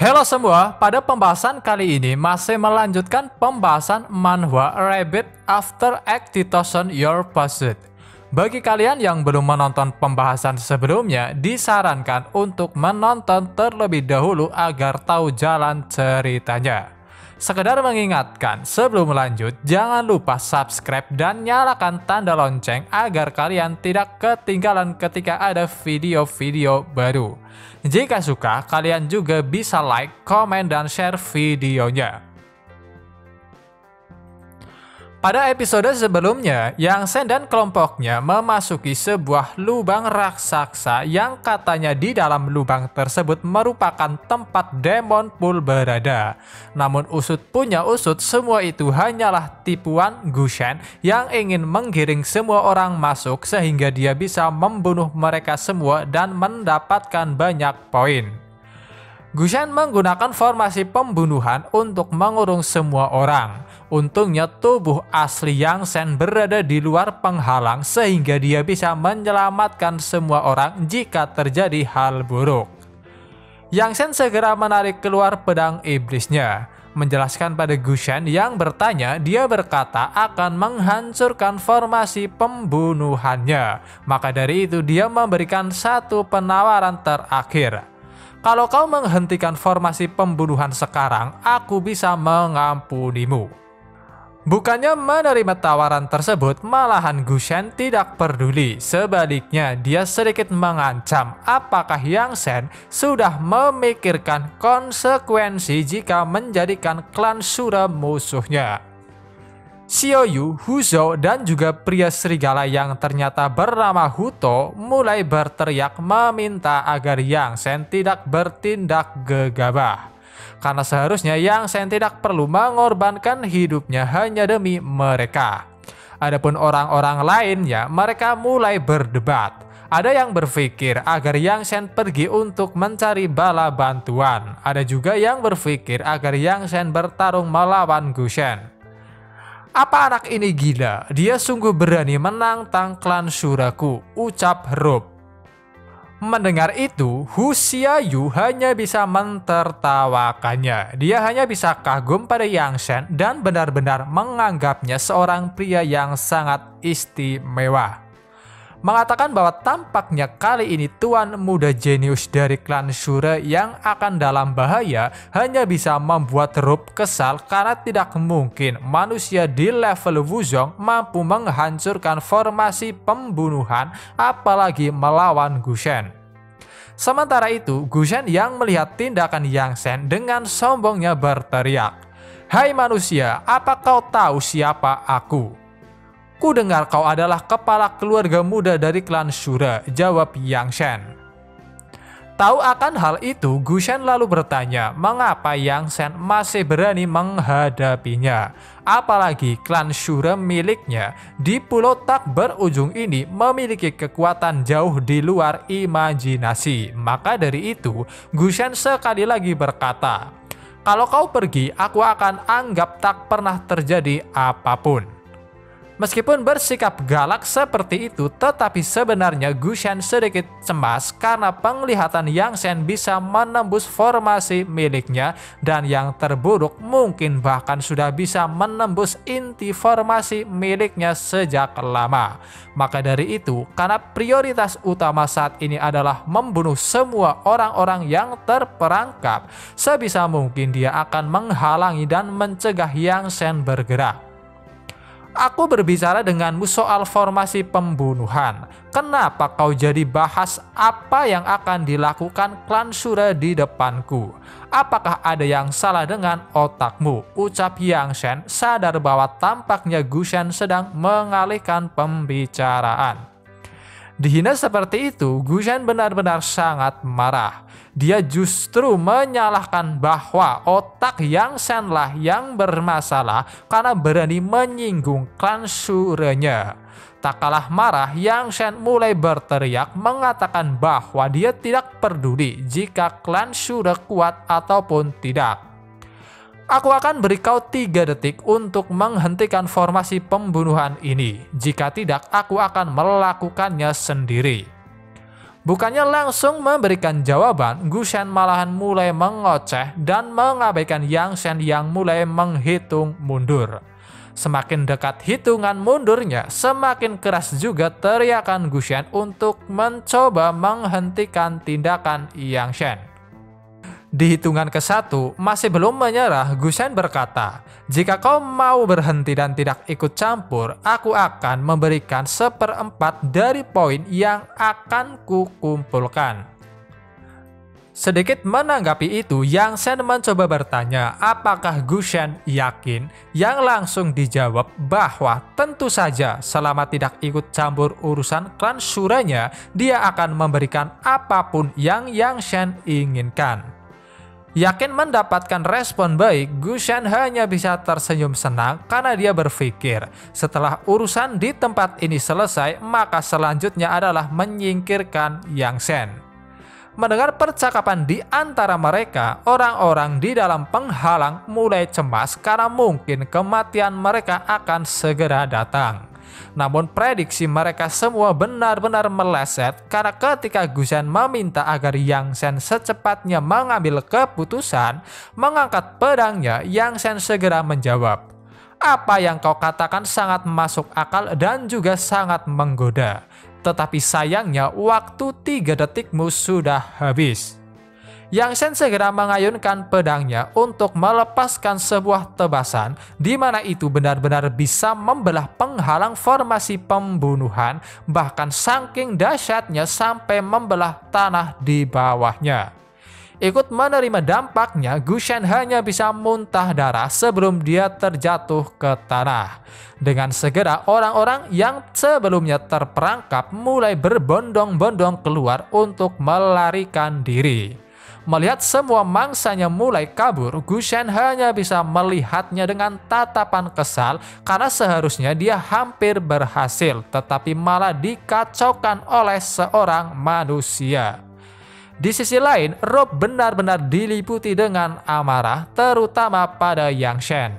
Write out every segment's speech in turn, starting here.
Halo semua, pada pembahasan kali ini masih melanjutkan pembahasan manhwa Rabbit After Act 2000 Your Pursuit. Bagi kalian yang belum menonton pembahasan sebelumnya, disarankan untuk menonton terlebih dahulu agar tahu jalan ceritanya. Sekedar mengingatkan, sebelum lanjut, jangan lupa subscribe dan nyalakan tanda lonceng agar kalian tidak ketinggalan ketika ada video-video baru. Jika suka, kalian juga bisa like, komen, dan share videonya. Pada episode sebelumnya, Yang Sen dan kelompoknya memasuki sebuah lubang raksasa yang katanya di dalam lubang tersebut merupakan tempat Demon Pool berada. Namun usut punya usut, semua itu hanyalah tipuan Gusion yang ingin menggiring semua orang masuk sehingga dia bisa membunuh mereka semua dan mendapatkan banyak poin. Gusion menggunakan formasi pembunuhan untuk mengurung semua orang. Untungnya tubuh asli Yang Sen berada di luar penghalang sehingga dia bisa menyelamatkan semua orang jika terjadi hal buruk. Yang Sen segera menarik keluar pedang iblisnya. Menjelaskan pada Gusion yang bertanya, dia berkata akan menghancurkan formasi pembunuhannya. Maka dari itu dia memberikan satu penawaran terakhir. Kalau kau menghentikan formasi pembunuhan sekarang, aku bisa mengampunimu. Bukannya menerima tawaran tersebut, malahan Gusion tidak peduli. Sebaliknya, dia sedikit mengancam apakah Yang Sen sudah memikirkan konsekuensi jika menjadikan klan Shura musuhnya. Xiaoyu, Huzhou, dan juga pria serigala yang ternyata bernama Huto mulai berteriak meminta agar Yang Sen tidak bertindak gegabah. Karena seharusnya Yang Sen tidak perlu mengorbankan hidupnya hanya demi mereka. Adapun orang-orang lainnya, mereka mulai berdebat. Ada yang berpikir agar Yang Sen pergi untuk mencari bala bantuan. Ada juga yang berpikir agar Yang Sen bertarung melawan Gusion. Apa anak ini gila? Dia sungguh berani menantang klan Shuraku, ucap Rob. Mendengar itu, Hu Xiaoyu hanya bisa mentertawakannya. Dia hanya bisa kagum pada Yang Sen dan benar-benar menganggapnya seorang pria yang sangat istimewa. Mengatakan bahwa tampaknya kali ini tuan muda jenius dari klan Shura yang akan dalam bahaya hanya bisa membuat Rob kesal karena tidak mungkin manusia di level Wuzong mampu menghancurkan formasi pembunuhan apalagi melawan Gusion. Sementara itu, Gusion yang melihat tindakan Yang Sen dengan sombongnya berteriak, "Hai manusia, apa kau tahu siapa aku? Ku dengar kau adalah kepala keluarga muda dari klan Shura," jawab Yang Sen. Tahu akan hal itu, Gusion lalu bertanya mengapa Yang Sen masih berani menghadapinya. Apalagi klan Shura miliknya di Pulau Tak Berujung ini memiliki kekuatan jauh di luar imajinasi. Maka dari itu, Gusion sekali lagi berkata, "Kalau kau pergi, aku akan anggap tak pernah terjadi apapun." Meskipun bersikap galak seperti itu, tetapi sebenarnya Gusion sedikit cemas karena penglihatan Yang Sen bisa menembus formasi miliknya dan yang terburuk mungkin bahkan sudah bisa menembus inti formasi miliknya sejak lama. Maka dari itu, karena prioritas utama saat ini adalah membunuh semua orang-orang yang terperangkap, sebisa mungkin dia akan menghalangi dan mencegah Yang Sen bergerak. Aku berbicara denganmu soal formasi pembunuhan. Kenapa kau jadi bahas apa yang akan dilakukan klan Shura di depanku? Apakah ada yang salah dengan otakmu? Ucap Yang Sen sadar bahwa tampaknya Gusion sedang mengalihkan pembicaraan. Dihina seperti itu, Gusion benar-benar sangat marah. Dia justru menyalahkan bahwa otak Yang Sen lah yang bermasalah karena berani menyinggung klan Shura-nya. Tak kalah marah, Yang Sen mulai berteriak mengatakan bahwa dia tidak peduli jika klan Shura kuat ataupun tidak. Aku akan beri kau 3 detik untuk menghentikan formasi pembunuhan ini. Jika tidak, aku akan melakukannya sendiri. Bukannya langsung memberikan jawaban, Gu Shen malahan mulai mengoceh dan mengabaikan Yang Shen yang mulai menghitung mundur. Semakin dekat hitungan mundurnya, semakin keras juga teriakan Gu Shen untuk mencoba menghentikan tindakan Yang Shen. Di hitungan ke-1, masih belum menyerah, Gu Shen berkata, "Jika kau mau berhenti dan tidak ikut campur, aku akan memberikan 1/4 dari poin yang akan kukumpulkan." Sedikit menanggapi itu, Yang Shen mencoba bertanya apakah Gu Shen yakin, yang langsung dijawab bahwa tentu saja selama tidak ikut campur urusan klan Shuranya, dia akan memberikan apapun yang Yang Shen inginkan. Yakin mendapatkan respon baik, Gu Shen hanya bisa tersenyum senang karena dia berpikir setelah urusan di tempat ini selesai, maka selanjutnya adalah menyingkirkan Yang Shen. Mendengar percakapan di antara mereka, orang-orang di dalam penghalang mulai cemas karena mungkin kematian mereka akan segera datang. Namun prediksi mereka semua benar-benar meleset karena ketika Gu Shen meminta agar Yang Shen secepatnya mengambil keputusan mengangkat pedangnya, Yang Shen segera menjawab, "Apa yang kau katakan sangat masuk akal dan juga sangat menggoda. Tetapi sayangnya waktu 3 detikmu sudah habis." Yang Shen segera mengayunkan pedangnya untuk melepaskan sebuah tebasan di mana itu benar-benar bisa membelah penghalang formasi pembunuhan, bahkan saking dahsyatnya sampai membelah tanah di bawahnya. Ikut menerima dampaknya, Gu Shen hanya bisa muntah darah sebelum dia terjatuh ke tanah. Dengan segera orang-orang yang sebelumnya terperangkap mulai berbondong-bondong keluar untuk melarikan diri. Melihat semua mangsanya mulai kabur, Gu Shen hanya bisa melihatnya dengan tatapan kesal karena seharusnya dia hampir berhasil, tetapi malah dikacaukan oleh seorang manusia. Di sisi lain, Rob benar-benar diliputi dengan amarah, terutama pada Yang Shen.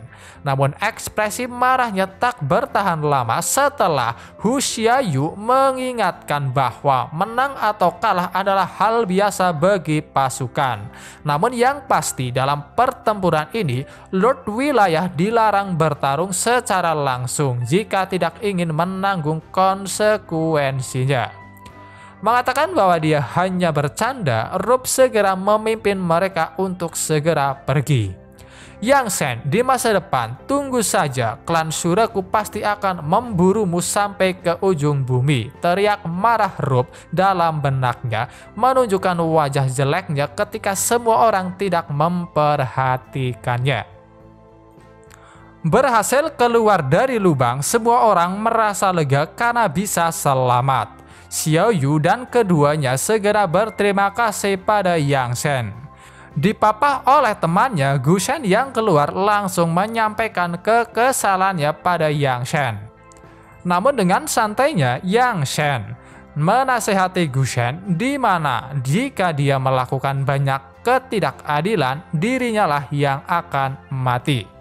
Namun ekspresi marahnya tak bertahan lama setelah Hu Xiaoyu mengingatkan bahwa menang atau kalah adalah hal biasa bagi pasukan. Namun yang pasti dalam pertempuran ini, Lord Wilayah dilarang bertarung secara langsung jika tidak ingin menanggung konsekuensinya. Mengatakan bahwa dia hanya bercanda, Rob segera memimpin mereka untuk segera pergi. Yang Shen, di masa depan, tunggu saja, klan Shuraku pasti akan memburumu sampai ke ujung bumi, teriak marah Rob dalam benaknya, menunjukkan wajah jeleknya ketika semua orang tidak memperhatikannya. Berhasil keluar dari lubang, semua orang merasa lega karena bisa selamat. Xiaoyu dan keduanya segera berterima kasih pada Yang Shen. Dipapah oleh temannya, Gu Shen yang keluar langsung menyampaikan kekesalannya pada Yang Shen. Namun dengan santainya, Yang Shen menasehati Gu Shen di mana jika dia melakukan banyak ketidakadilan, dirinya lah yang akan mati.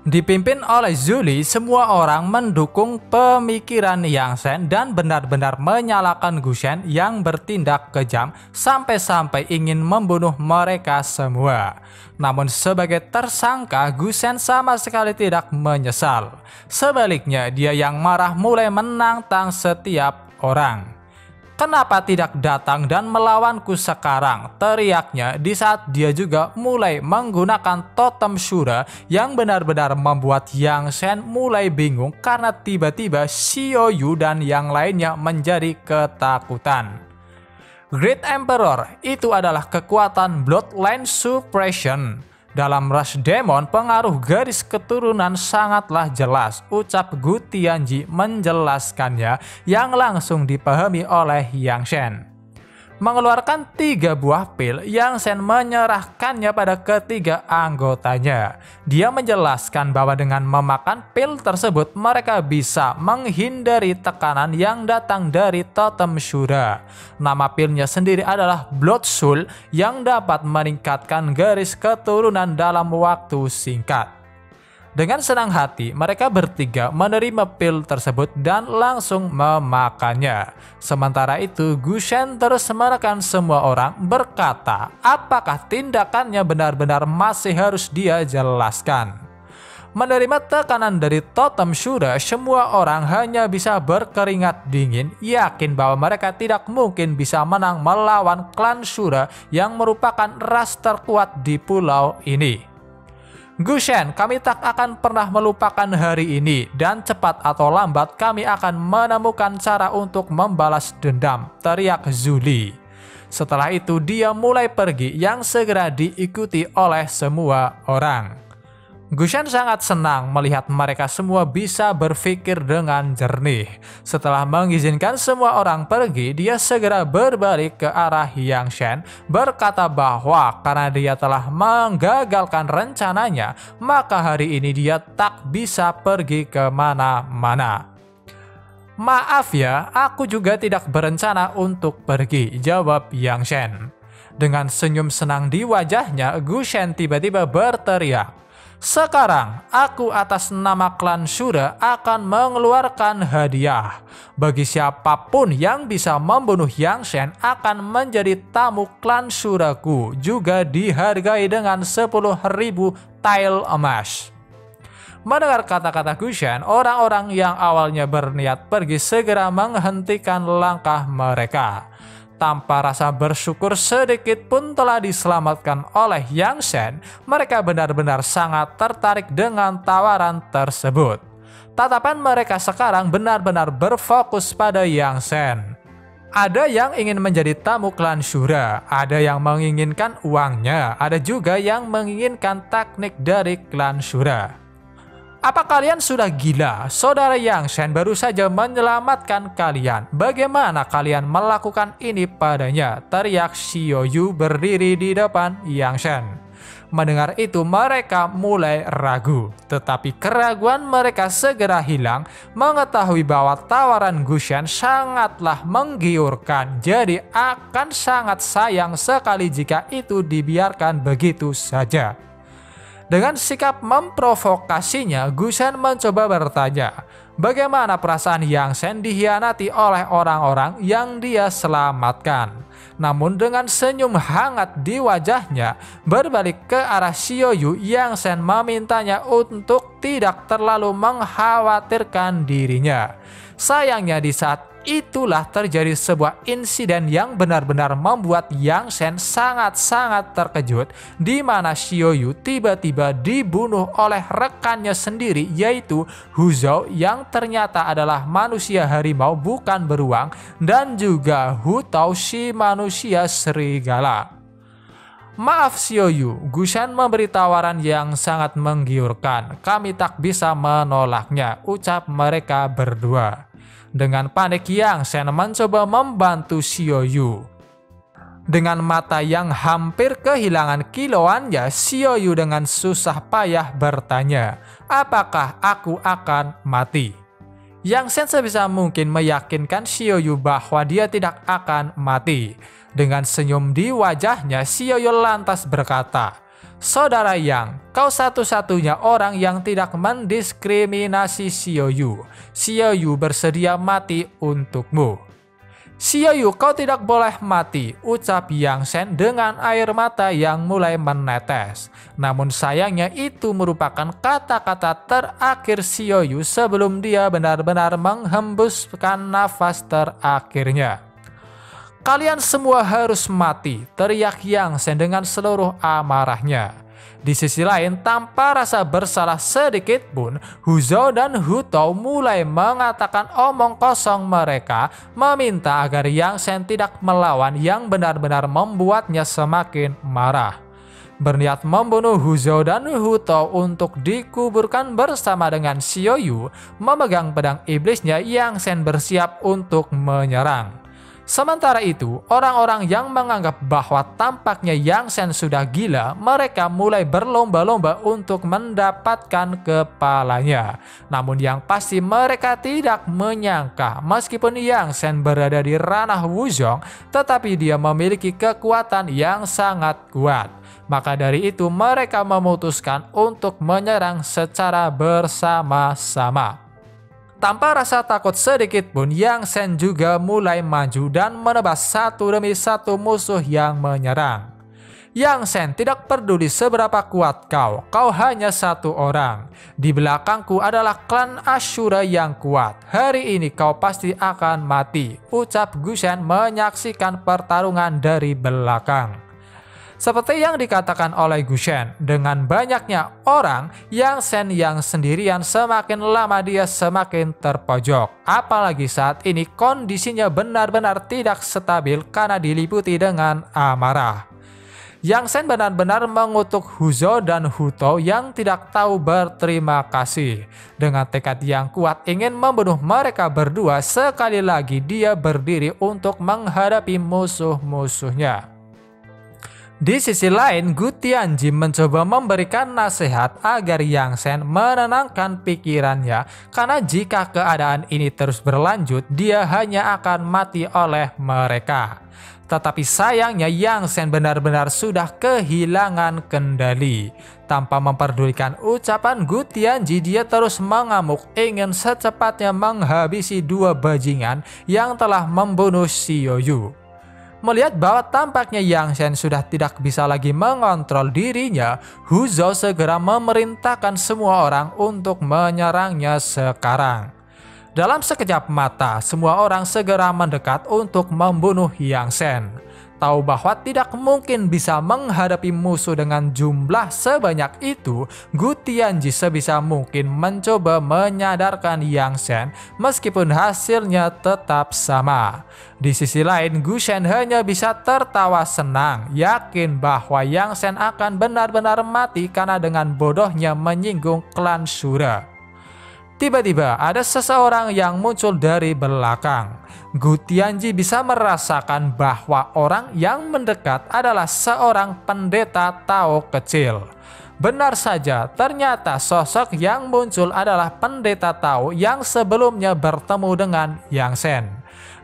Dipimpin oleh Zuli, semua orang mendukung pemikiran Yang Shen dan benar-benar menyalahkan Gu Shen yang bertindak kejam sampai-sampai ingin membunuh mereka semua. Namun sebagai tersangka, Gu Shen sama sekali tidak menyesal. Sebaliknya, dia yang marah mulai menantang setiap orang. "Kenapa tidak datang dan melawanku sekarang?" teriaknya di saat dia juga mulai menggunakan totem Shura yang benar-benar membuat Yang Shen mulai bingung karena tiba-tiba Xiaoyu dan yang lainnya menjadi ketakutan. Great Emperor itu adalah kekuatan Bloodline Suppression. Dalam Rush Demon, pengaruh garis keturunan sangatlah jelas, ucap Gu Tianji menjelaskannya yang langsung dipahami oleh Yang Shen. Mengeluarkan 3 buah pil, Yang Shen menyerahkannya pada ketiga anggotanya. Dia menjelaskan bahwa dengan memakan pil tersebut, mereka bisa menghindari tekanan yang datang dari totem Shura. Nama pilnya sendiri adalah Blood Soul yang dapat meningkatkan garis keturunan dalam waktu singkat. Dengan senang hati, mereka bertiga menerima pil tersebut dan langsung memakannya. Sementara itu, Gu Shen terus menekan semua orang berkata, apakah tindakannya benar-benar masih harus dia jelaskan. Menerima tekanan dari totem Shura, semua orang hanya bisa berkeringat dingin, yakin bahwa mereka tidak mungkin bisa menang melawan klan Shura yang merupakan ras terkuat di pulau ini. Gu Shen, kami tak akan pernah melupakan hari ini dan cepat atau lambat kami akan menemukan cara untuk membalas dendam, teriak Zhu Li. Setelah itu dia mulai pergi yang segera diikuti oleh semua orang. Gu Shen sangat senang melihat mereka semua bisa berpikir dengan jernih. Setelah mengizinkan semua orang pergi, dia segera berbalik ke arah Yang Shen, berkata bahwa karena dia telah menggagalkan rencananya, maka hari ini dia tak bisa pergi kemana-mana. Maaf ya, aku juga tidak berencana untuk pergi, jawab Yang Shen. Dengan senyum senang di wajahnya, Gu Shen tiba-tiba berteriak, sekarang, aku atas nama klan Shura akan mengeluarkan hadiah. Bagi siapapun yang bisa membunuh Yang Shen akan menjadi tamu klan Shuraku, juga dihargai dengan 10.000 tael emas. Mendengar kata-kata Gu Shen, orang-orang yang awalnya berniat pergi segera menghentikan langkah mereka. Tanpa rasa bersyukur sedikit pun telah diselamatkan oleh Yang Shen, mereka benar-benar sangat tertarik dengan tawaran tersebut. Tatapan mereka sekarang benar-benar berfokus pada Yang Shen. Ada yang ingin menjadi tamu klan Shura, ada yang menginginkan uangnya, ada juga yang menginginkan teknik dari klan Shura. Apa kalian sudah gila? Saudara Yang Shen baru saja menyelamatkan kalian. Bagaimana kalian melakukan ini padanya? Teriak Xiao Yu berdiri di depan Yang Shen. Mendengar itu mereka mulai ragu. Tetapi keraguan mereka segera hilang mengetahui bahwa tawaran Gu Shen sangatlah menggiurkan. Jadi akan sangat sayang sekali jika itu dibiarkan begitu saja. Dengan sikap memprovokasinya, Gu Shen mencoba bertanya, bagaimana perasaan Yang Shen dikhianati oleh orang-orang yang dia selamatkan. Namun dengan senyum hangat di wajahnya, berbalik ke arah Xiao Yu, Yang Shen memintanya untuk tidak terlalu mengkhawatirkan dirinya. Sayangnya di saat itulah terjadi sebuah insiden yang benar-benar membuat Yang Shen sangat-sangat terkejut, di mana Xiao Yu tiba-tiba dibunuh oleh rekannya sendiri, yaitu Hu Zhou yang ternyata adalah manusia harimau bukan beruang, dan juga Hu Tao si manusia serigala. Maaf Xiao Yu, Gu Shen memberi tawaran yang sangat menggiurkan. Kami tak bisa menolaknya, ucap mereka berdua. Dengan panik Yang Shen mencoba membantu Xiao Yu. Dengan mata yang hampir kehilangan kilauannya, Xiao Yu dengan susah payah bertanya, apakah aku akan mati? Yang Shen sebisa mungkin meyakinkan Xiao Yu bahwa dia tidak akan mati. Dengan senyum di wajahnya, Xiao Yu lantas berkata, Saudara Yang, kau satu-satunya orang yang tidak mendiskriminasi Xiao Yu. Xiao Yu bersedia mati untukmu. Xiao Yu, kau tidak boleh mati, ucap Yang Shen dengan air mata yang mulai menetes. Namun sayangnya itu merupakan kata-kata terakhir Xiao Yu sebelum dia benar-benar menghembuskan nafas terakhirnya. Kalian semua harus mati, teriak Yang Shen dengan seluruh amarahnya. Di sisi lain, tanpa rasa bersalah sedikit pun, Hu Zhou dan Hu Tao mulai mengatakan omong kosong mereka, meminta agar Yang Shen tidak melawan, yang benar-benar membuatnya semakin marah. Berniat membunuh Hu Zhou dan Hu Tao untuk dikuburkan bersama dengan Xiao Yu, memegang pedang iblisnya, Yang Shen bersiap untuk menyerang. Sementara itu, orang-orang yang menganggap bahwa tampaknya Yang Shen sudah gila, mereka mulai berlomba-lomba untuk mendapatkan kepalanya. Namun yang pasti mereka tidak menyangka, meskipun Yang Shen berada di ranah Wuzong, tetapi dia memiliki kekuatan yang sangat kuat. Maka dari itu mereka memutuskan untuk menyerang secara bersama-sama. Tanpa rasa takut sedikit pun, Yang Shen juga mulai maju dan menebas satu demi satu musuh yang menyerang. Yang Shen, tidak peduli seberapa kuat kau hanya satu orang. Di belakangku adalah klan Ashura yang kuat. Hari ini kau pasti akan mati, ucap Gu Shen menyaksikan pertarungan dari belakang. Seperti yang dikatakan oleh Gu Shen, dengan banyaknya orang, Yang Shen yang sendirian semakin lama dia semakin terpojok. Apalagi saat ini kondisinya benar-benar tidak stabil karena diliputi dengan amarah. Yang Shen benar-benar mengutuk Hu Zhou dan Hu Tao yang tidak tahu berterima kasih. Dengan tekad yang kuat ingin membunuh mereka berdua, sekali lagi dia berdiri untuk menghadapi musuh-musuhnya. Di sisi lain, Gu Tianji mencoba memberikan nasihat agar Yang Shen menenangkan pikirannya, karena jika keadaan ini terus berlanjut, dia hanya akan mati oleh mereka. Tetapi sayangnya Yang Shen benar-benar sudah kehilangan kendali. Tanpa memperdulikan ucapan Gu Tianji, dia terus mengamuk ingin secepatnya menghabisi dua bajingan yang telah membunuh Xiao Yu. Melihat bahwa tampaknya Yang Shen sudah tidak bisa lagi mengontrol dirinya, Hu Zhou segera memerintahkan semua orang untuk menyerangnya sekarang. Dalam sekejap mata, semua orang segera mendekat untuk membunuh Yang Shen. Tahu bahwa tidak mungkin bisa menghadapi musuh dengan jumlah sebanyak itu, Gu Tianji sebisa mungkin mencoba menyadarkan Yang Shen meskipun hasilnya tetap sama. Di sisi lain, Gu Shen hanya bisa tertawa senang, yakin bahwa Yang Shen akan benar-benar mati karena dengan bodohnya menyinggung klan Shura. Tiba-tiba ada seseorang yang muncul dari belakang. Gu Tianji bisa merasakan bahwa orang yang mendekat adalah seorang pendeta Tao kecil. Benar saja, ternyata sosok yang muncul adalah pendeta Tao yang sebelumnya bertemu dengan Yang Shen.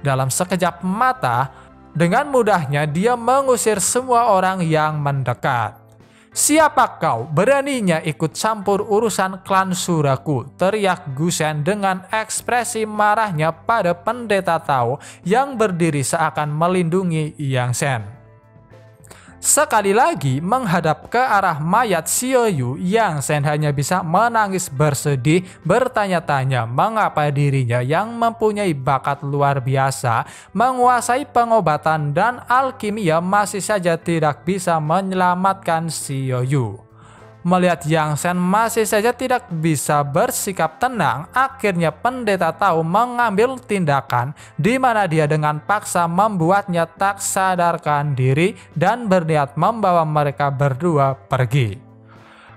Dalam sekejap mata, dengan mudahnya dia mengusir semua orang yang mendekat. "Siapa kau? Beraninya ikut campur urusan klan Shuraku," teriak Gu Shen dengan ekspresi marahnya pada pendeta Tao yang berdiri seakan melindungi Yang Shen. Sekali lagi menghadap ke arah mayat Xiao Yu, Yang Shen hanya bisa menangis bersedih, bertanya-tanya mengapa dirinya yang mempunyai bakat luar biasa, menguasai pengobatan dan alkimia masih saja tidak bisa menyelamatkan Xiao Yu. Melihat Yang Shen masih saja tidak bisa bersikap tenang, akhirnya pendeta Tao mengambil tindakan di mana dia dengan paksa membuatnya tak sadarkan diri dan berniat membawa mereka berdua pergi.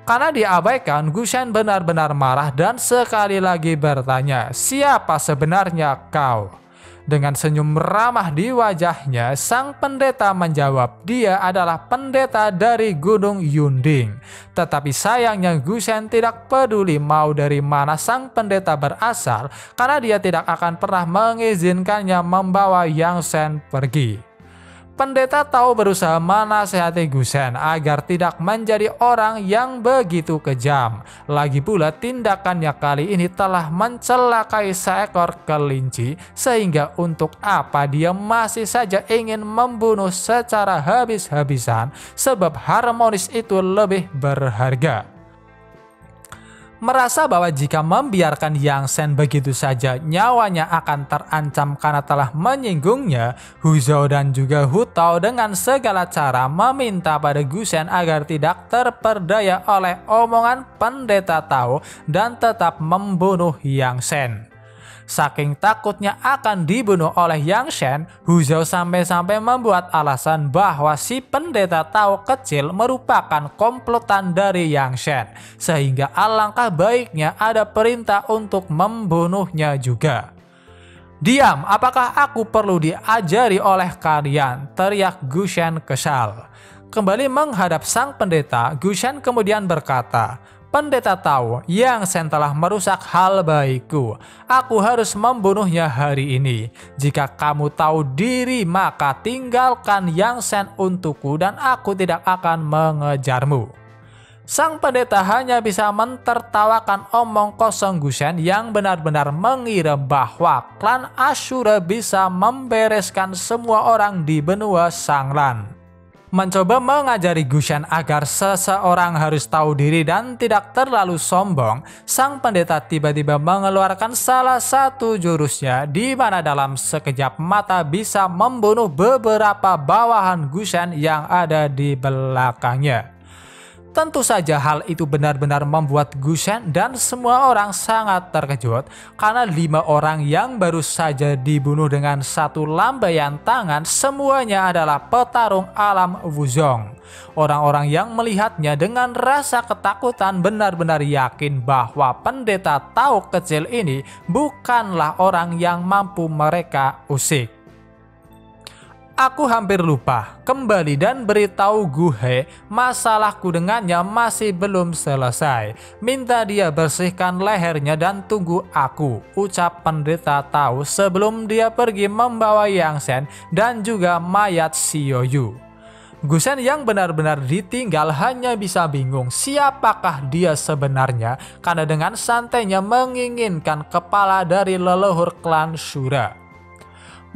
Karena diabaikan, Gu Shen benar-benar marah dan sekali lagi bertanya, "Siapa sebenarnya kau?" Dengan senyum ramah di wajahnya, sang pendeta menjawab dia adalah pendeta dari Gunung Yunding. Tetapi sayangnya Gu Shen tidak peduli mau dari mana sang pendeta berasal, karena dia tidak akan pernah mengizinkannya membawa Yang Shen pergi. Pendeta Tao berusaha menasihati Gu Shen agar tidak menjadi orang yang begitu kejam. Lagi pula tindakannya kali ini telah mencelakai seekor kelinci, sehingga untuk apa dia masih saja ingin membunuh secara habis-habisan, sebab harmonis itu lebih berharga. Merasa bahwa jika membiarkan Yang Shen begitu saja nyawanya akan terancam karena telah menyinggungnya, Hu Zhou dan juga Hu Tao dengan segala cara meminta pada Gu Shen agar tidak terperdaya oleh omongan pendeta Tao dan tetap membunuh Yang Shen. Saking takutnya akan dibunuh oleh Yang Shen, Hu Zhou sampai-sampai membuat alasan bahwa si pendeta Tao kecil merupakan komplotan dari Yang Shen, sehingga alangkah baiknya ada perintah untuk membunuhnya juga. "Diam, apakah aku perlu diajari oleh kalian?" teriak Gushen kesal. Kembali menghadap sang pendeta, Gushen kemudian berkata, "Pendeta tahu Yang Shen telah merusak hal baikku. Aku harus membunuhnya hari ini. Jika kamu tahu diri, maka tinggalkan Yang Shen untukku dan aku tidak akan mengejarmu." Sang pendeta hanya bisa mentertawakan omong kosong Gushen yang benar-benar mengira bahwa klan Ashura bisa membereskan semua orang di benua Shanglan. Mencoba mengajari Gushen agar seseorang harus tahu diri dan tidak terlalu sombong, sang pendeta tiba-tiba mengeluarkan salah satu jurusnya di mana dalam sekejap mata bisa membunuh beberapa bawahan Gushen yang ada di belakangnya. Tentu saja hal itu benar-benar membuat Gushen dan semua orang sangat terkejut karena 5 orang yang baru saja dibunuh dengan satu lambaian tangan semuanya adalah petarung alam Wuzong. Orang-orang yang melihatnya dengan rasa ketakutan benar-benar yakin bahwa pendeta Tao kecil ini bukanlah orang yang mampu mereka usik. "Aku hampir lupa. Kembali dan beritahu Guhe, masalahku dengannya masih belum selesai. Minta dia bersihkan lehernya dan tunggu aku," ucap pendeta Tao sebelum dia pergi membawa Yang Shen dan juga mayat Xiaoyu. Gushen yang benar-benar ditinggal hanya bisa bingung siapakah dia sebenarnya karena dengan santainya menginginkan kepala dari leluhur klan Shura.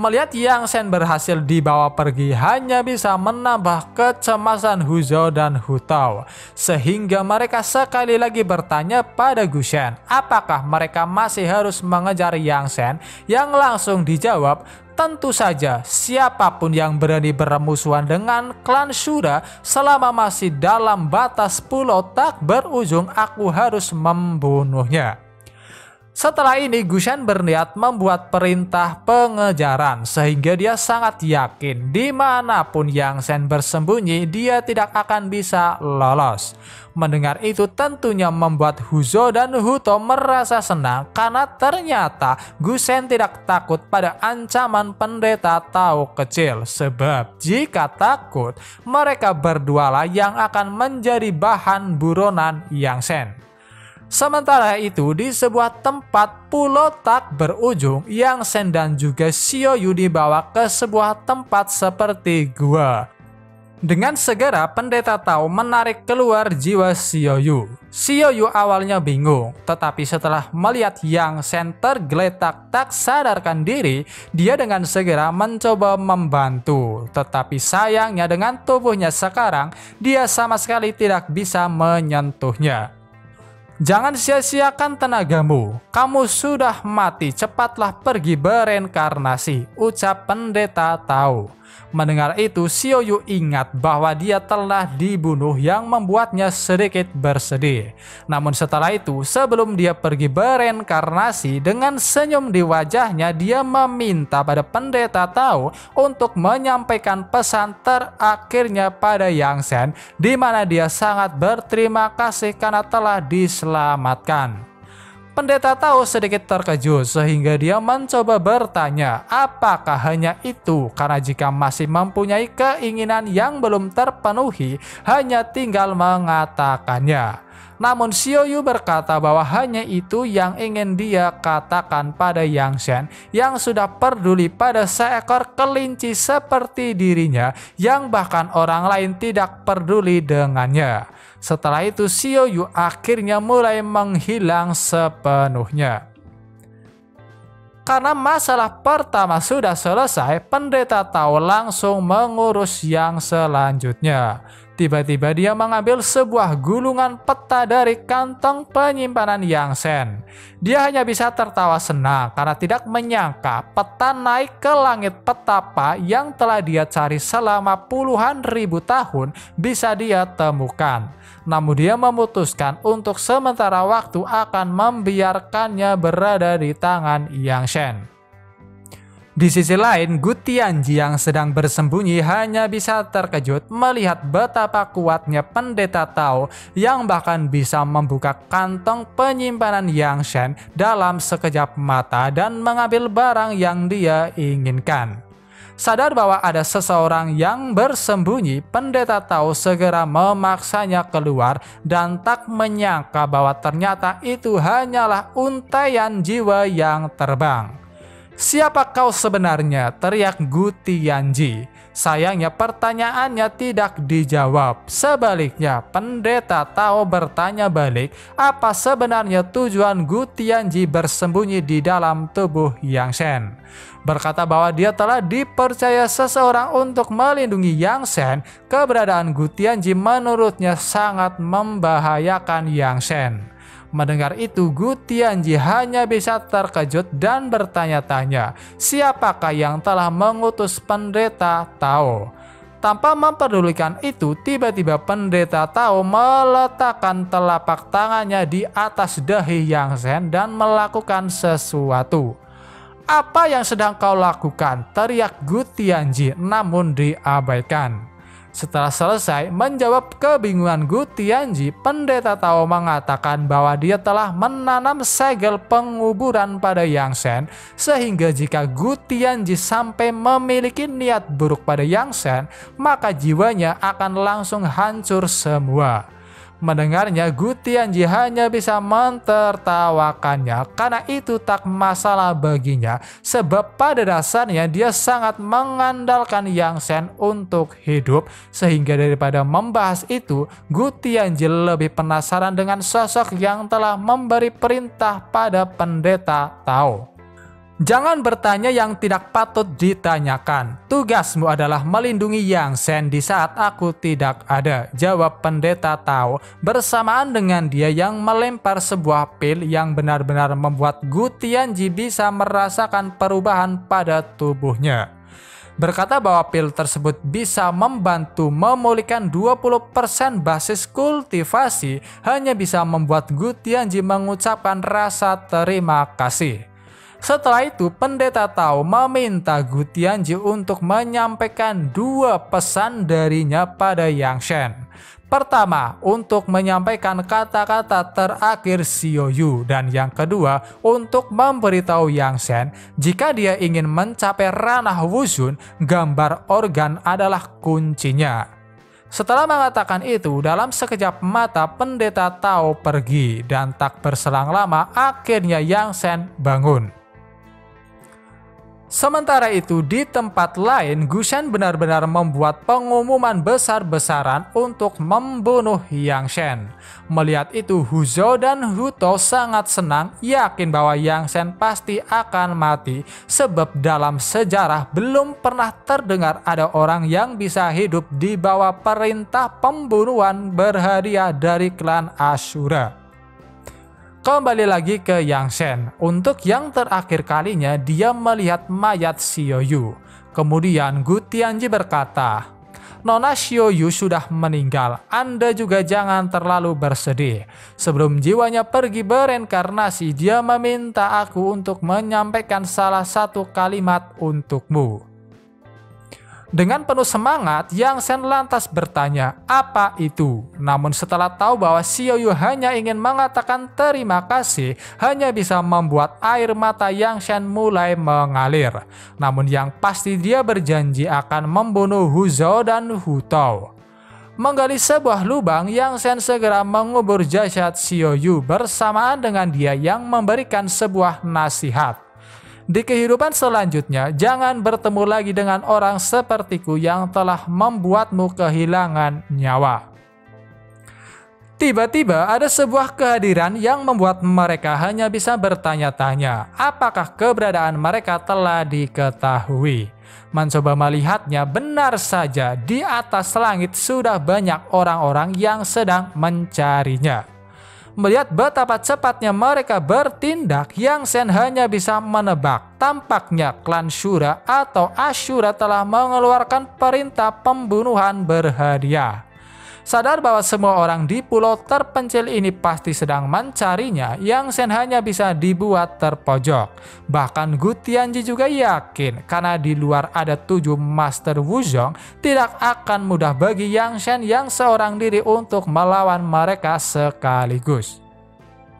Melihat Yang Shen berhasil dibawa pergi hanya bisa menambah kecemasan Hu Zhou dan Hu Tao, sehingga mereka sekali lagi bertanya pada Gushen apakah mereka masih harus mengejar Yang Shen, yang langsung dijawab, "Tentu saja, siapapun yang berani bermusuhan dengan klan Shura selama masih dalam batas pulau tak berujung, aku harus membunuhnya." Setelah ini Gushen berniat membuat perintah pengejaran sehingga dia sangat yakin dimanapun Yang Shen bersembunyi dia tidak akan bisa lolos. Mendengar itu tentunya membuat Hu Zhou dan Hu Tao merasa senang karena ternyata Gushen tidak takut pada ancaman pendeta Tao kecil, sebab jika takut mereka berdualah yang akan menjadi bahan buronan Yang Shen. Sementara itu di sebuah tempat pulau tak berujung, Yang Shen dan juga Xiaoyu dibawa ke sebuah tempat seperti gua. Dengan segera pendeta Tao menarik keluar jiwa Xiaoyu. Xiaoyu awalnya bingung, tetapi setelah melihat Yang Shen tergeletak tak sadarkan diri, dia dengan segera mencoba membantu. Tetapi sayangnya dengan tubuhnya sekarang, dia sama sekali tidak bisa menyentuhnya. "Jangan sia-siakan tenagamu, kamu sudah mati, cepatlah pergi bereinkarnasi," ucap pendeta Tao. Mendengar itu, Xiaoyu ingat bahwa dia telah dibunuh yang membuatnya sedikit bersedih. Namun setelah itu, sebelum dia pergi bereinkarnasi, dengan senyum di wajahnya dia meminta pada pendeta Tao untuk menyampaikan pesan terakhirnya pada Yang Shen, di mana dia sangat berterima kasih karena telah diselamatkan. Pendeta Tao sedikit terkejut sehingga dia mencoba bertanya apakah hanya itu, karena jika masih mempunyai keinginan yang belum terpenuhi hanya tinggal mengatakannya. Namun Xiaoyu berkata bahwa hanya itu yang ingin dia katakan pada Yang Shen yang sudah peduli pada seekor kelinci seperti dirinya yang bahkan orang lain tidak peduli dengannya. Setelah itu Xiaoyu akhirnya mulai menghilang sepenuhnya. Karena masalah pertama sudah selesai, pendeta Tao langsung mengurus yang selanjutnya. Tiba-tiba dia mengambil sebuah gulungan peta dari kantong penyimpanan Yang Shen. Dia hanya bisa tertawa senang karena tidak menyangka peta naik ke langit petapa yang telah dia cari selama puluhan ribu tahun bisa dia temukan. Namun dia memutuskan untuk sementara waktu akan membiarkannya berada di tangan Yang Shen. Di sisi lain, Gu Tianji yang sedang bersembunyi hanya bisa terkejut melihat betapa kuatnya pendeta Tao yang bahkan bisa membuka kantong penyimpanan Yang Shen dalam sekejap mata dan mengambil barang yang dia inginkan. Sadar bahwa ada seseorang yang bersembunyi, pendeta Tao segera memaksanya keluar dan tak menyangka bahwa ternyata itu hanyalah untaian jiwa yang terbang. "Siapa kau sebenarnya?" teriak Gu Tianji. Sayangnya pertanyaannya tidak dijawab. Sebaliknya, pendeta Tao bertanya balik apa sebenarnya tujuan Gu Tianji bersembunyi di dalam tubuh Yang Shen. Berkata bahwa dia telah dipercaya seseorang untuk melindungi Yang Shen. Keberadaan Gu Tianji menurutnya sangat membahayakan Yang Shen. Mendengar itu, Gu Tianji hanya bisa terkejut dan bertanya-tanya, siapakah yang telah mengutus pendeta Tao? Tanpa memperdulikan itu, tiba-tiba pendeta Tao meletakkan telapak tangannya di atas dahi Yang Shen dan melakukan sesuatu. "Apa yang sedang kau lakukan?" teriak Gu Tianji, namun diabaikan. Setelah selesai menjawab kebingungan Gu Tianji, pendeta Tao mengatakan bahwa dia telah menanam segel penguburan pada Yang Shen, sehingga jika Gu Tianji sampai memiliki niat buruk pada Yang Shen, maka jiwanya akan langsung hancur semua. Mendengarnya, Gu Tianji hanya bisa mentertawakannya karena itu tak masalah baginya, sebab pada dasarnya dia sangat mengandalkan Yang Shen untuk hidup. Sehingga daripada membahas itu, Gu Tianji lebih penasaran dengan sosok yang telah memberi perintah pada pendeta Tao. "Jangan bertanya yang tidak patut ditanyakan. Tugasmu adalah melindungi Yang Shen di saat aku tidak ada," jawab pendeta Tao bersamaan dengan dia yang melempar sebuah pil yang benar-benar membuat Gu Tianji bisa merasakan perubahan pada tubuhnya. Berkata bahwa pil tersebut bisa membantu memulihkan 20% basis kultivasi, hanya bisa membuat Gu Tianji mengucapkan rasa terima kasih. Setelah itu, pendeta Tao meminta Gu Tianji untuk menyampaikan 2 pesan darinya pada Yang Shen. Pertama, untuk menyampaikan kata-kata terakhir Xiao Yu, dan yang kedua, untuk memberitahu Yang Shen jika dia ingin mencapai ranah Wuzun, gambar organ adalah kuncinya. Setelah mengatakan itu, dalam sekejap mata pendeta Tao pergi dan tak berselang lama akhirnya Yang Shen bangun. Sementara itu, di tempat lain, Gu Shen benar-benar membuat pengumuman besar-besaran untuk membunuh Yang Shen. Melihat itu, Hu Zhou dan Hu Tao sangat senang, yakin bahwa Yang Shen pasti akan mati, sebab dalam sejarah belum pernah terdengar ada orang yang bisa hidup di bawah perintah pembunuhan berhadiah dari klan Ashura. Kembali lagi ke Yang Shen. Untuk yang terakhir kalinya dia melihat mayat Xiao Yu. Kemudian Gu Tianji berkata, "Nona Xiao Yu sudah meninggal. Anda juga jangan terlalu bersedih. Sebelum jiwanya pergi bereinkarnasi, dia meminta aku untuk menyampaikan salah satu kalimat untukmu." Dengan penuh semangat, Yang Shen lantas bertanya, "Apa itu?" Namun setelah tahu bahwa Xiao Yu hanya ingin mengatakan terima kasih, hanya bisa membuat air mata Yang Shen mulai mengalir. Namun yang pasti dia berjanji akan membunuh Hu Zhou dan Hu Tao. Menggali sebuah lubang, Yang Shen segera mengubur jasad Xiao Yu bersamaan dengan dia yang memberikan sebuah nasihat. Di kehidupan selanjutnya, jangan bertemu lagi dengan orang sepertiku yang telah membuatmu kehilangan nyawa. Tiba-tiba ada sebuah kehadiran yang membuat mereka hanya bisa bertanya-tanya, apakah keberadaan mereka telah diketahui. Mencoba melihatnya, benar saja di atas langit sudah banyak orang-orang yang sedang mencarinya. Melihat betapa cepatnya mereka bertindak, Yang Shen hanya bisa menebak. Tampaknya klan Shura atau Ashura telah mengeluarkan perintah pembunuhan berhadiah. Sadar bahwa semua orang di pulau terpencil ini pasti sedang mencarinya, Yang Shen hanya bisa dibuat terpojok. Bahkan Gu Tianji juga yakin karena di luar ada 7 Master Wuzong, tidak akan mudah bagi Yang Shen yang seorang diri untuk melawan mereka sekaligus.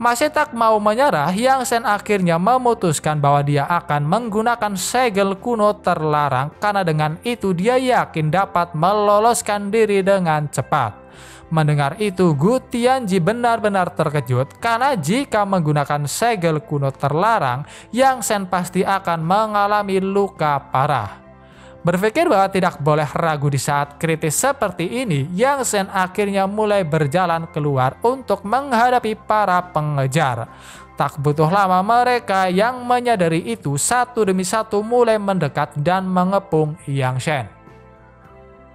Masih tak mau menyerah, Yang Shen akhirnya memutuskan bahwa dia akan menggunakan segel kuno terlarang karena dengan itu dia yakin dapat meloloskan diri dengan cepat. Mendengar itu, Gu Tianji benar-benar terkejut karena jika menggunakan segel kuno terlarang, Yang Shen pasti akan mengalami luka parah. Berpikir bahwa tidak boleh ragu di saat kritis seperti ini, Yang Shen akhirnya mulai berjalan keluar untuk menghadapi para pengejar. Tak butuh lama mereka yang menyadari itu satu demi satu mulai mendekat dan mengepung Yang Shen.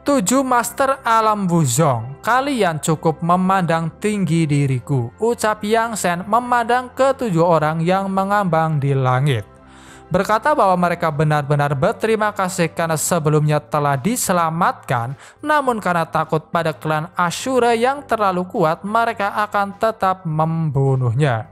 7 Master Alam Wuzong, kalian cukup memandang tinggi diriku, ucap Yang Shen memandang ke-7 orang yang mengambang di langit. Berkata bahwa mereka benar-benar berterima kasih karena sebelumnya telah diselamatkan, namun karena takut pada klan Ashura yang terlalu kuat, mereka akan tetap membunuhnya.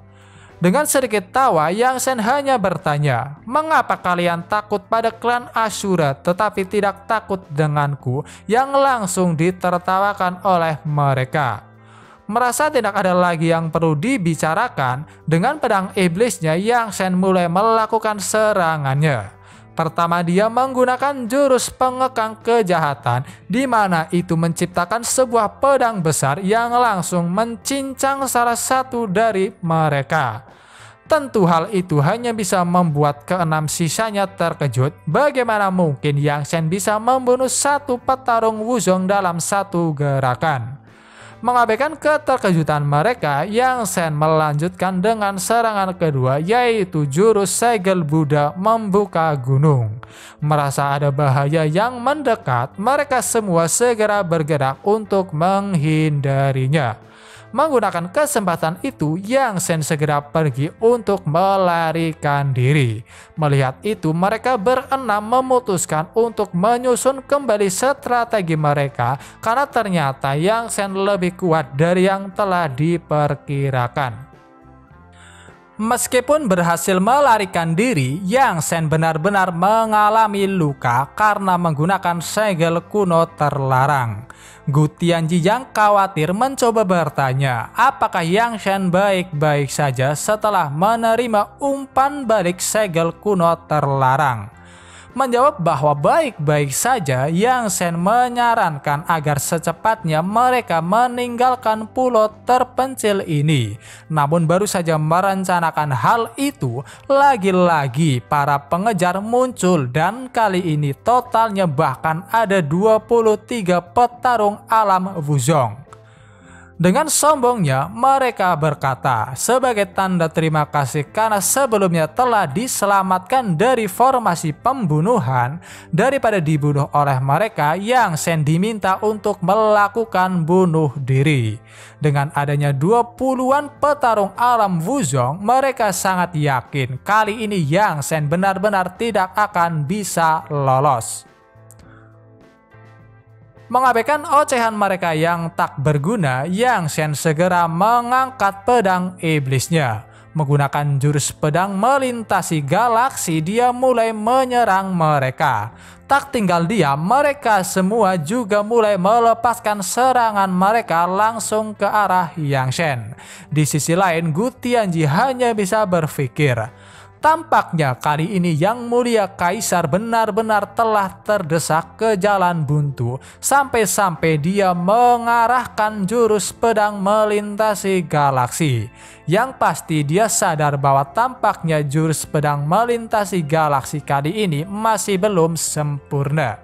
Dengan sedikit tawa, Yang Shen hanya bertanya, "Mengapa kalian takut pada klan Ashura tetapi tidak takut denganku?" Yang langsung ditertawakan oleh mereka. Merasa tidak ada lagi yang perlu dibicarakan, dengan pedang iblisnya Yang Shen mulai melakukan serangannya. Pertama dia menggunakan jurus pengekang kejahatan, di mana itu menciptakan sebuah pedang besar yang langsung mencincang salah satu dari mereka. Tentu hal itu hanya bisa membuat keenam sisanya terkejut. Bagaimana mungkin Yang Shen bisa membunuh satu petarung Wuzong dalam satu gerakan? Mengabaikan keterkejutan mereka, Yang Shen melanjutkan dengan serangan kedua, yaitu jurus segel Buddha membuka gunung. Merasa ada bahaya yang mendekat, mereka semua segera bergerak untuk menghindarinya. Menggunakan kesempatan itu, Yang Shen segera pergi untuk melarikan diri. Melihat itu, mereka berenam memutuskan untuk menyusun kembali strategi mereka karena ternyata Yang Shen lebih kuat dari yang telah diperkirakan. Meskipun berhasil melarikan diri, Yang Shen benar-benar mengalami luka karena menggunakan segel kuno terlarang. Gu Tianji yang khawatir mencoba bertanya, apakah Yang Shen baik-baik saja setelah menerima umpan balik segel kuno terlarang. Menjawab bahwa baik-baik saja, Yang Shen menyarankan agar secepatnya mereka meninggalkan pulau terpencil ini. Namun baru saja merencanakan hal itu, lagi-lagi para pengejar muncul dan kali ini totalnya bahkan ada 23 petarung alam Wuzong. Dengan sombongnya, mereka berkata, sebagai tanda terima kasih karena sebelumnya telah diselamatkan dari formasi pembunuhan, daripada dibunuh oleh mereka, Yang Shen diminta untuk melakukan bunuh diri. Dengan adanya 20-an petarung alam Wuzong, mereka sangat yakin kali ini Yang Shen benar-benar tidak akan bisa lolos. Mengabaikan ocehan mereka yang tak berguna, Yang Shen segera mengangkat pedang iblisnya. Menggunakan jurus pedang melintasi galaksi, dia mulai menyerang mereka. Tak tinggal diam, mereka semua juga mulai melepaskan serangan mereka langsung ke arah Yang Shen. Di sisi lain, Gu Tianji hanya bisa berpikir, tampaknya kali ini Yang Mulia Kaisar benar-benar telah terdesak ke jalan buntu, sampai-sampai dia mengarahkan jurus pedang melintasi galaksi. Yang pasti dia sadar bahwa tampaknya jurus pedang melintasi galaksi kali ini masih belum sempurna.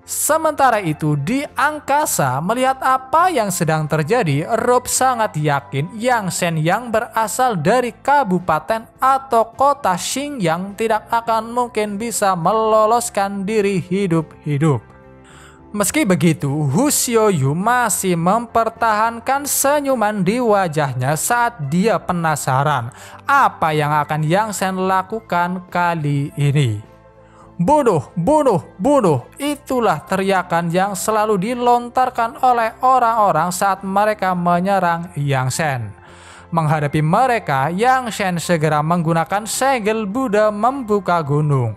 Sementara itu di angkasa, melihat apa yang sedang terjadi, Rob sangat yakin Yang Shen yang berasal dari kabupaten atau kota Xingyang tidak akan mungkin bisa meloloskan diri hidup-hidup. Meski begitu, Hu Xiaoyu masih mempertahankan senyuman di wajahnya saat dia penasaran apa yang akan Yang Shen lakukan kali ini. "Bunuh, bunuh, bunuh." Itulah teriakan yang selalu dilontarkan oleh orang-orang saat mereka menyerang Yang Shen. Menghadapi mereka, Yang Shen segera menggunakan segel Buddha membuka gunung.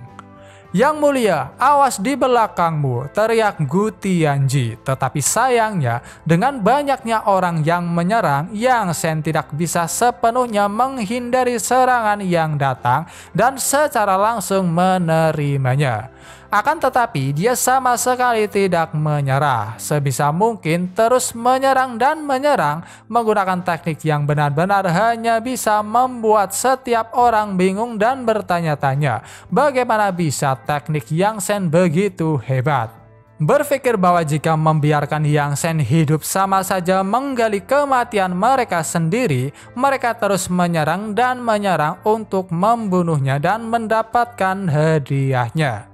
"Yang mulia, awas di belakangmu," teriak Gu Tianji. Tetapi sayangnya, dengan banyaknya orang yang menyerang, Yang Shen tidak bisa sepenuhnya menghindari serangan yang datang dan secara langsung menerimanya. Akan tetapi, dia sama sekali tidak menyerah. Sebisa mungkin terus menyerang dan menyerang, menggunakan teknik yang benar-benar hanya bisa membuat setiap orang bingung dan bertanya-tanya, bagaimana bisa teknik Yang Shen begitu hebat. Berpikir bahwa jika membiarkan Yang Shen hidup sama saja menggali kematian mereka sendiri, mereka terus menyerang dan menyerang untuk membunuhnya dan mendapatkan hadiahnya.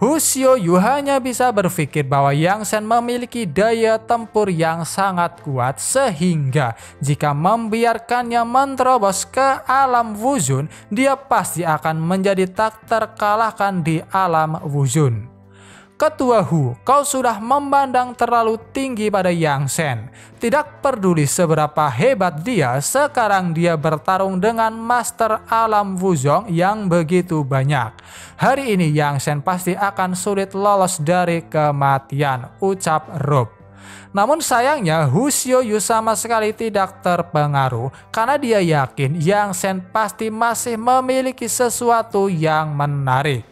Hu Xiaoyu hanya bisa berpikir bahwa Yang Shen memiliki daya tempur yang sangat kuat sehingga jika membiarkannya menerobos ke alam Wuzun, dia pasti akan menjadi tak terkalahkan di alam Wuzun. "Ketua Hu, kau sudah memandang terlalu tinggi pada Yang Shen. Tidak peduli seberapa hebat dia, sekarang dia bertarung dengan Master Alam Wuzong yang begitu banyak. Hari ini Yang Shen pasti akan sulit lolos dari kematian," ucap Rob. Namun sayangnya Hu Xiaoyu sama sekali tidak terpengaruh karena dia yakin Yang Shen pasti masih memiliki sesuatu yang menarik.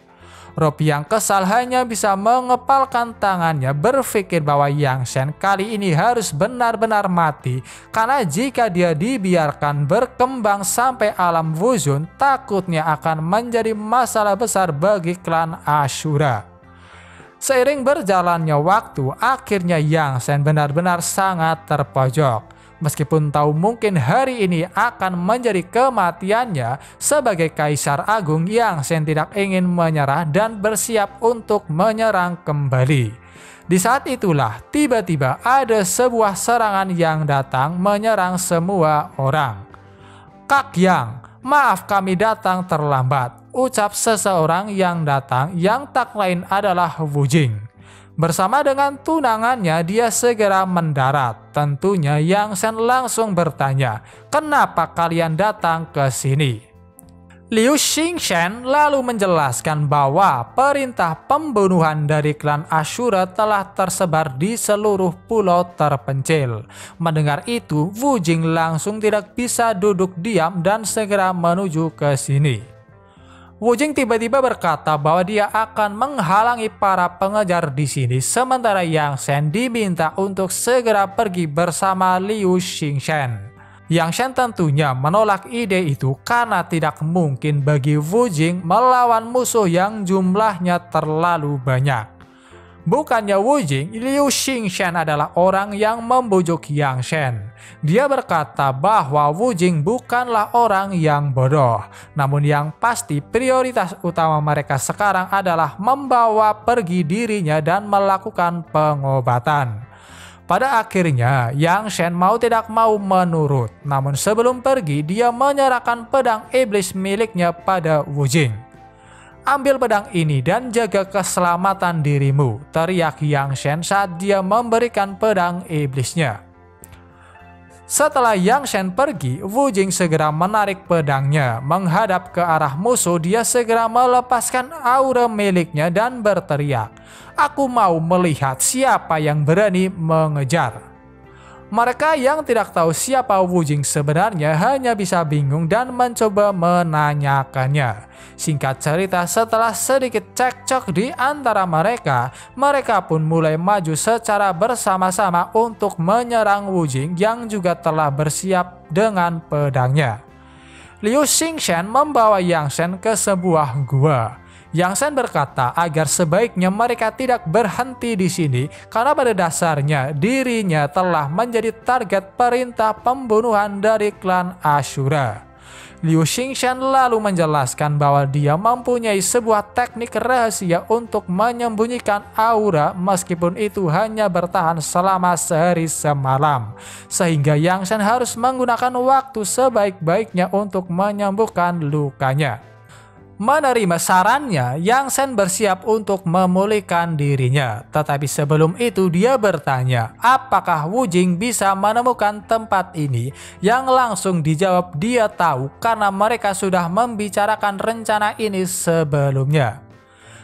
Rob yang kesal hanya bisa mengepalkan tangannya, berpikir bahwa Yang Shen kali ini harus benar-benar mati karena jika dia dibiarkan berkembang sampai alam Wuzun, takutnya akan menjadi masalah besar bagi klan Ashura. Seiring berjalannya waktu, akhirnya Yang Shen benar-benar sangat terpojok. Meskipun tahu mungkin hari ini akan menjadi kematiannya, sebagai Kaisar Agung, Yang Shen tidak ingin menyerah dan bersiap untuk menyerang kembali. Di saat itulah tiba-tiba ada sebuah serangan yang datang menyerang semua orang. "Kak Yang, maaf kami datang terlambat," ucap seseorang yang datang yang tak lain adalah Wu Jing. Bersama dengan tunangannya, dia segera mendarat. Tentunya Yang Shen langsung bertanya, "Kenapa kalian datang ke sini?" Liu Xingshan lalu menjelaskan bahwa perintah pembunuhan dari klan Ashura telah tersebar di seluruh pulau terpencil. Mendengar itu, Wu Jing langsung tidak bisa duduk diam dan segera menuju ke sini. Wu Jing tiba-tiba berkata bahwa dia akan menghalangi para pengejar di sini, sementara Yang Shen diminta untuk segera pergi bersama Liu Xingshan. Yang Shen tentunya menolak ide itu karena tidak mungkin bagi Wu Jing melawan musuh yang jumlahnya terlalu banyak. Bukannya Wu Jing, Liu Xingshan adalah orang yang membujuk Yang Shen. Dia berkata bahwa Wu Jing bukanlah orang yang bodoh. Namun yang pasti prioritas utama mereka sekarang adalah membawa pergi dirinya dan melakukan pengobatan. Pada akhirnya, Yang Shen mau tidak mau menurut. Namun sebelum pergi, dia menyerahkan pedang iblis miliknya pada Wu Jing. "Ambil pedang ini dan jaga keselamatan dirimu," teriak Yang Shen saat dia memberikan pedang iblisnya. Setelah Yang Shen pergi, Wu Jing segera menarik pedangnya. Menghadap ke arah musuh, dia segera melepaskan aura miliknya dan berteriak, "Aku mau melihat siapa yang berani mengejar." Mereka yang tidak tahu siapa Wu Jing sebenarnya hanya bisa bingung dan mencoba menanyakannya. Singkat cerita, setelah sedikit cekcok di antara mereka, mereka pun mulai maju secara bersama-sama untuk menyerang Wu Jing yang juga telah bersiap dengan pedangnya. Liu Xingshan membawa Yang Shen ke sebuah gua. Yang Shen berkata agar sebaiknya mereka tidak berhenti di sini karena pada dasarnya dirinya telah menjadi target perintah pembunuhan dari klan Ashura. Liu Xingshan lalu menjelaskan bahwa dia mempunyai sebuah teknik rahasia untuk menyembunyikan aura meskipun itu hanya bertahan selama sehari semalam, sehingga Yang Shen harus menggunakan waktu sebaik-baiknya untuk menyembuhkan lukanya. Menerima sarannya, Yang Shen bersiap untuk memulihkan dirinya. Tetapi sebelum itu dia bertanya, apakah Wu Jing bisa menemukan tempat ini? Yang langsung dijawab dia tahu karena mereka sudah membicarakan rencana ini sebelumnya.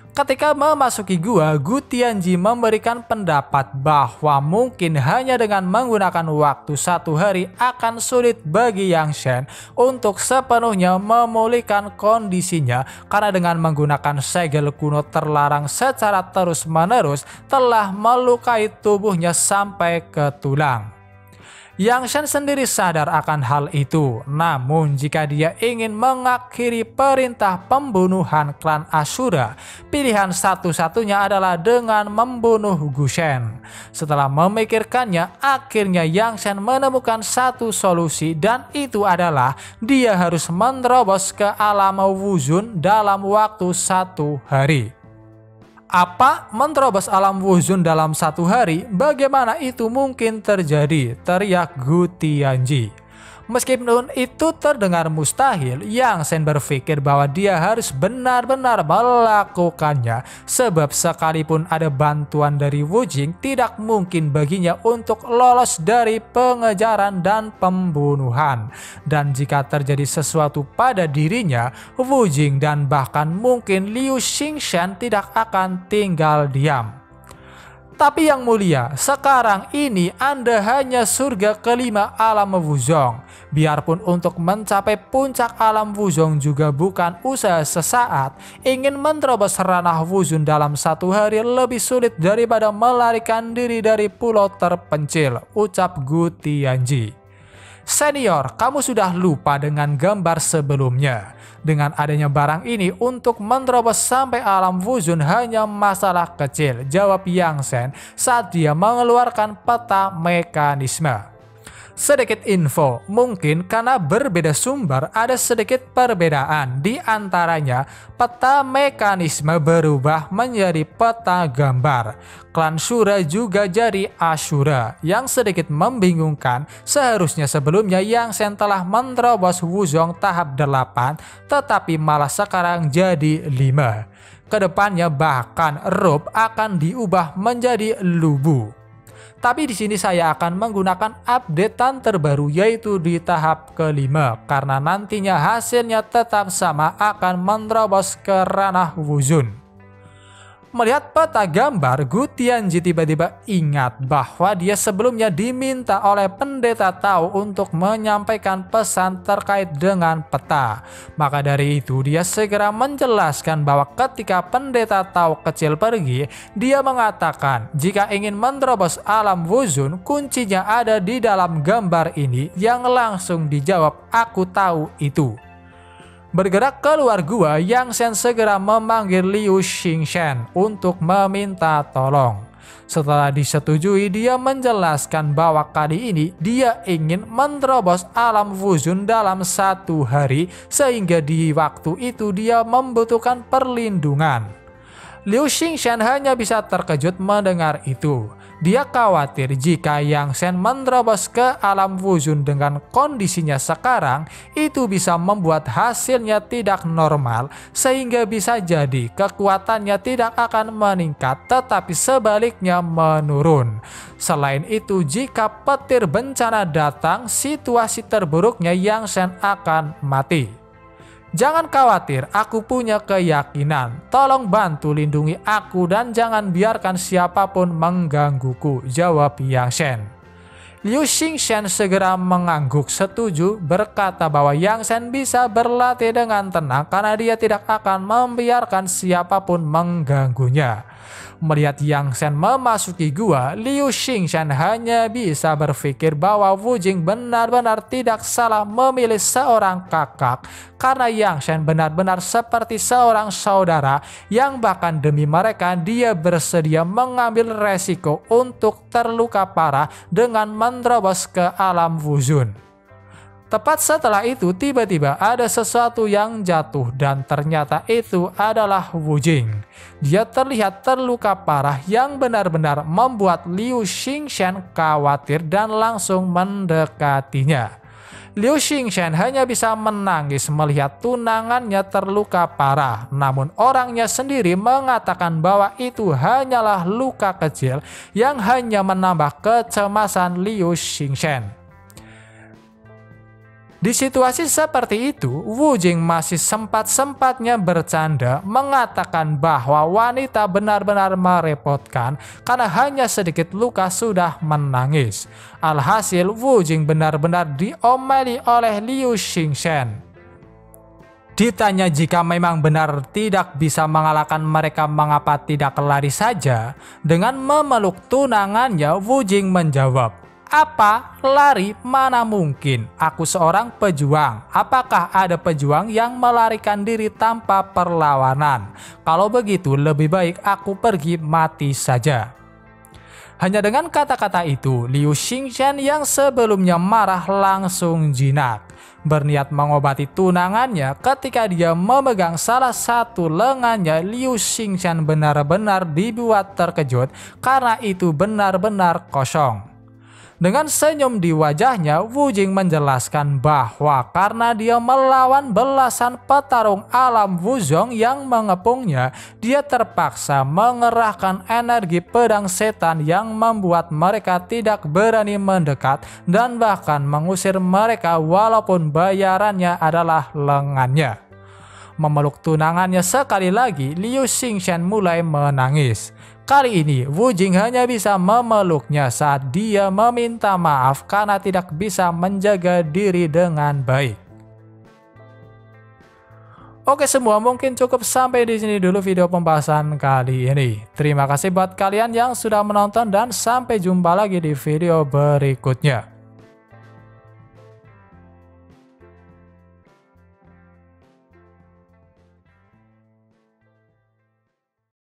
Ketika memasuki gua, Gu Tianji memberikan pendapat bahwa mungkin hanya dengan menggunakan waktu 1 hari akan sulit bagi Yang Shen untuk sepenuhnya memulihkan kondisinya karena dengan menggunakan segel kuno terlarang secara terus-menerus telah melukai tubuhnya sampai ke tulang. Yang Shen sendiri sadar akan hal itu, namun jika dia ingin mengakhiri perintah pembunuhan klan Ashura, pilihan satu-satunya adalah dengan membunuh Gu Shen. Setelah memikirkannya, akhirnya Yang Shen menemukan satu solusi dan itu adalah dia harus menerobos ke alam Wuzun dalam waktu 1 hari. Apa menerobos alam Wuzun dalam 1 hari? Bagaimana itu mungkin terjadi? Teriak Gu Tianji. Meskipun itu terdengar mustahil, Yang Shen berpikir bahwa dia harus benar-benar melakukannya sebab sekalipun ada bantuan dari Wu Jing, tidak mungkin baginya untuk lolos dari pengejaran dan pembunuhan. Dan jika terjadi sesuatu pada dirinya, Wu Jing dan bahkan mungkin Liu Xingshan tidak akan tinggal diam. Tapi Yang Mulia, sekarang ini Anda hanya surga kelima alam Wuzong. Biarpun untuk mencapai puncak alam Wuzong juga bukan usaha sesaat, ingin menerobos ranah Wuzun dalam 1 hari lebih sulit daripada melarikan diri dari pulau terpencil, ucap Gu Tianji. Senior, kamu sudah lupa dengan gambar sebelumnya. Dengan adanya barang ini untuk menerobos sampai alam Wuzun hanya masalah kecil, jawab Yang Shen saat dia mengeluarkan peta mekanisme. Sedikit info, mungkin karena berbeda sumber ada sedikit perbedaan, di antaranya peta mekanisme berubah menjadi peta gambar. Klan Shura juga jadi Ashura, yang sedikit membingungkan. Seharusnya sebelumnya Yang Shen telah menerobos Wuzong tahap 8, tetapi malah sekarang jadi 5. Kedepannya bahkan Rob akan diubah menjadi Lubu. Tapi di sini saya akan menggunakan updatean terbaru yaitu di tahap ke-5 karena nantinya hasilnya tetap sama akan menerobos ke ranah Wuzun. Melihat peta gambar, Gu Tianji tiba-tiba ingat bahwa dia sebelumnya diminta oleh pendeta Tao untuk menyampaikan pesan terkait dengan peta. Maka dari itu dia segera menjelaskan bahwa ketika pendeta Tao kecil pergi, dia mengatakan jika ingin menerobos alam Wuzun, kuncinya ada di dalam gambar ini, yang langsung dijawab, aku tahu itu. Bergerak keluar gua, Yang Shen segera memanggil Liu Xingshan untuk meminta tolong. Setelah disetujui, dia menjelaskan bahwa kali ini dia ingin menerobos alam Wuzun dalam 1 hari sehingga di waktu itu dia membutuhkan perlindungan. Liu Xingshan hanya bisa terkejut mendengar itu. Dia khawatir jika Yang Shen menerobos ke alam Wuzun dengan kondisinya sekarang, itu bisa membuat hasilnya tidak normal, sehingga bisa jadi kekuatannya tidak akan meningkat tetapi sebaliknya menurun. Selain itu, jika petir bencana datang, situasi terburuknya Yang Shen akan mati. Jangan khawatir, aku punya keyakinan. Tolong bantu lindungi aku dan jangan biarkan siapapun menggangguku, jawab Yang Shen. Liu Xingshan segera mengangguk setuju, berkata bahwa Yang Shen bisa berlatih dengan tenang karena dia tidak akan membiarkan siapapun mengganggunya. Melihat Yang Shen memasuki gua, Liu Xingshan hanya bisa berpikir bahwa Wu Jing benar-benar tidak salah memilih seorang kakak, karena Yang Shen benar-benar seperti seorang saudara yang bahkan demi mereka dia bersedia mengambil resiko untuk terluka parah dengan menerobos ke alam Wuzun. Tepat setelah itu tiba-tiba ada sesuatu yang jatuh dan ternyata itu adalah Wu Jing. Dia terlihat terluka parah yang benar-benar membuat Liu Xingshan khawatir dan langsung mendekatinya. Liu Xingshan hanya bisa menangis melihat tunangannya terluka parah. Namun orangnya sendiri mengatakan bahwa itu hanyalah luka kecil yang hanya menambah kecemasan Liu Xingshan. Di situasi seperti itu, Wu Jing masih sempat-sempatnya bercanda mengatakan bahwa wanita benar-benar merepotkan karena hanya sedikit luka sudah menangis. Alhasil Wu Jing benar-benar diomeli oleh Liu Xingshan. Ditanya jika memang benar tidak bisa mengalahkan mereka, mengapa tidak lari saja? Dengan memeluk tunangannya, Wu Jing menjawab, "Apa? Lari? Mana mungkin. Aku seorang pejuang. Apakah ada pejuang yang melarikan diri tanpa perlawanan? Kalau begitu lebih baik aku pergi mati saja." Hanya dengan kata-kata itu, Liu Xingshan yang sebelumnya marah langsung jinak. Berniat mengobati tunangannya. Ketika dia memegang salah satu lengannya, Liu Xingshan benar-benar dibuat terkejut karena itu benar-benar kosong. Dengan senyum di wajahnya, Wu Jing menjelaskan bahwa karena dia melawan belasan petarung alam Wuzong yang mengepungnya, dia terpaksa mengerahkan energi pedang setan yang membuat mereka tidak berani mendekat dan bahkan mengusir mereka walaupun bayarannya adalah lengannya. Memeluk tunangannya sekali lagi, Liu Xingshan mulai menangis. Kali ini, Wu Jing hanya bisa memeluknya saat dia meminta maaf karena tidak bisa menjaga diri dengan baik. Oke semua, mungkin cukup sampai di sini dulu video pembahasan kali ini. Terima kasih buat kalian yang sudah menonton dan sampai jumpa lagi di video berikutnya.